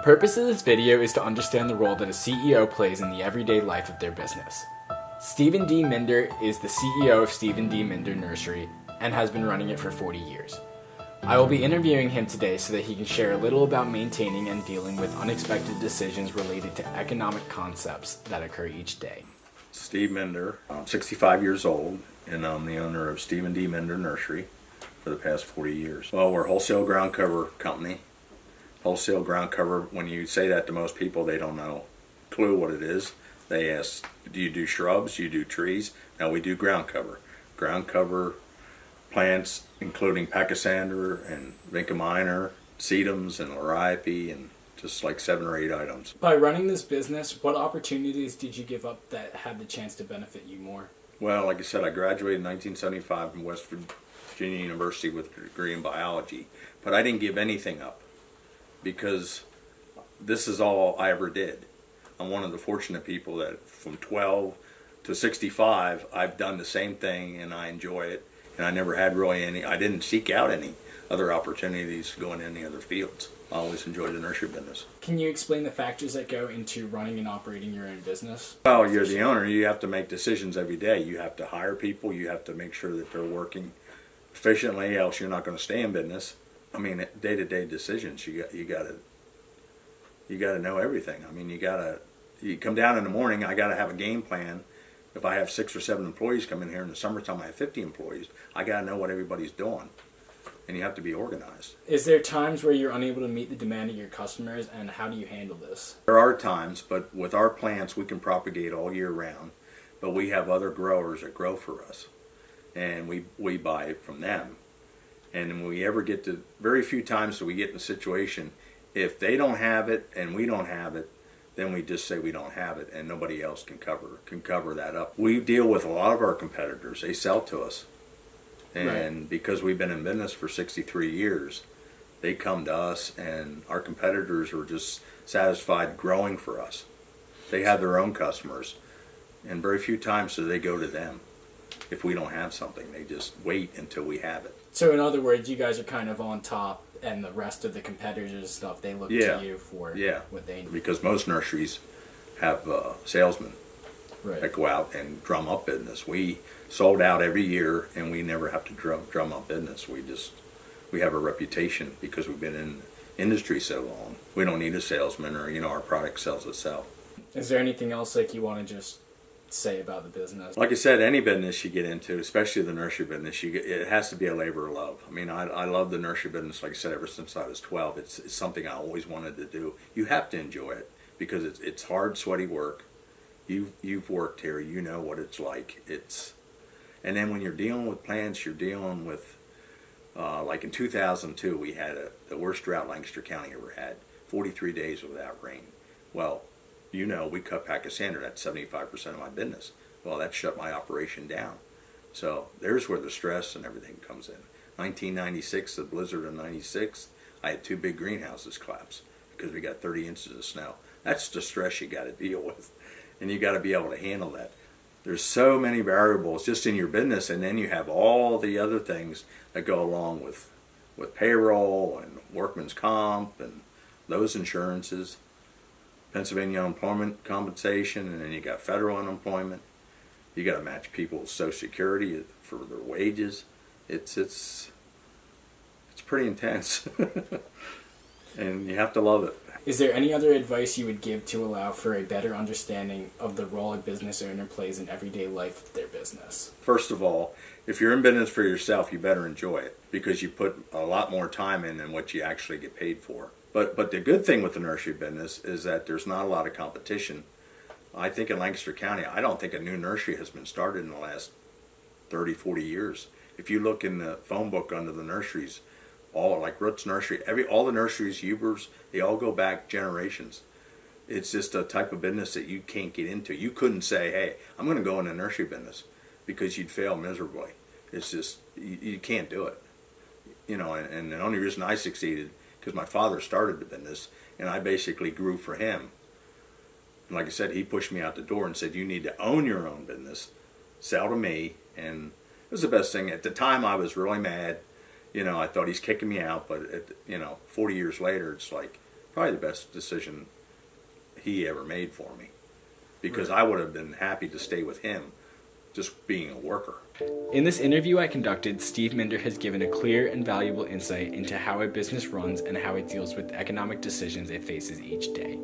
purpose of this video is to understand the role that a CEO plays in the everyday life of their business. Stephen D. Minder is the CEO of Stephen D. Minder Nursery and has been running it for 40 years. I will be interviewing him today so that he can share a little about maintaining and dealing with unexpected decisions related to economic concepts that occur each day. Steve Minder. I'm 65 years old, and I'm the owner of Stephen D. Minder Nursery for the past 40 years. Well, we're a wholesale ground cover company. Wholesale ground cover, when you say that to most people, they don't know clue what it is. They ask, do you do shrubs? Do you do trees? No, we do ground cover. Ground cover plants, including pachysandra and vinca minor, sedums and liriope, and just like 7 or 8 items. By running this business, what opportunities did you give up that had the chance to benefit you more? Well, like I said, I graduated in 1975 from West Virginia University with a degree in biology, but I didn't give anything up because this is all I ever did. I'm one of the fortunate people that from 12 to 65, I've done the same thing and I enjoy it. And I never had really I didn't seek out any other opportunities to go in any other fields. I always enjoyed the nursery business. Can you explain the factors that go into running and operating your own business? Well, you're the owner. You have to make decisions every day. You have to hire people. You have to make sure that they're working efficiently, else you're not going to stay in business. I mean, day-to-day decisions. You got to know everything. I mean, you come down in the morning. I got to have a game plan. If I have 6 or 7 employees come in here in the summertime, I have 50 employees. I got to know what everybody's doing, and you have to be organized. Is there times where you're unable to meet the demand of your customers, and how do you handle this? There are times, but with our plants, we can propagate all year round. But we have other growers that grow for us, and we buy it from them. And when we ever get to, very few times do we get in a situation, if they don't have it and we don't have it, then we just say we don't have it and nobody else can cover that up. We deal with a lot of our competitors. They sell to us. And right. Because we've been in business for 63 years, they come to us, and our competitors are just satisfied growing for us. They have their own customers, and very few times do they go to them. If we don't have something, they just wait until we have it. So in other words, you guys are kind of on top, and the rest of the competitors and stuff, they look to you for what they need. Because most nurseries have salesmen that go out and drum up business. We sold out every year, and we never have to drum up business. We have a reputation because we've been in the industry so long. We don't need a salesman, or our product sells itself. Is there anything else like you want to just say about the business? Like I said, any business you get into, especially the nursery business, it has to be a labor of love. I mean, I love the nursery business, like I said, ever since I was 12. It's something I always wanted to do. You have to enjoy it because it's hard, sweaty work. You've worked here, you know what it's like. And then when you're dealing with plants, you're dealing with, like in 2002, we had the worst drought Lancaster County ever had, 43 days without rain. Well, we cut pachysandra, that's 75% of my business. Well, that shut my operation down. So there's where the stress and everything comes in. 1996, the blizzard of 96, I had 2 big greenhouses collapse because we got 30 inches of snow. That's the stress you got to deal with, and you got to be able to handle that. There's so many variables just in your business, and then you have all the other things that go along with payroll and workman's comp and those insurances. Pennsylvania unemployment compensation, and then you got federal unemployment. You got to match people's Social Security for their wages. It's pretty intense, and you have to love it. Is there any other advice you would give to allow for a better understanding of the role a business owner plays in everyday life of their business? First of all, if you're in business for yourself, you better enjoy it because you put a lot more time in than what you actually get paid for. But the good thing with the nursery business is that there's not a lot of competition. I think in Lancaster County, I don't think a new nursery has been started in the last 30, 40 years. If you look in the phone book under the nurseries, all like Roots Nursery, all the nurseries, Hubers, they all go back generations. It's just a type of business that you can't get into. You couldn't say, hey, I'm going to go in the nursery business, because you'd fail miserably. It's just, you can't do it. And the only reason I succeeded because my father started the business, and I basically grew for him. And like I said, he pushed me out the door and said, you need to own your own business, sell to me, and it was the best thing. At the time, I was really mad. I thought he's kicking me out, but 40 years later, it's like, probably the best decision he ever made for me, because I would have been happy to stay with him just being a worker. In this interview I conducted, Steve Minder has given a clear and valuable insight into how a business runs and how it deals with economic decisions it faces each day.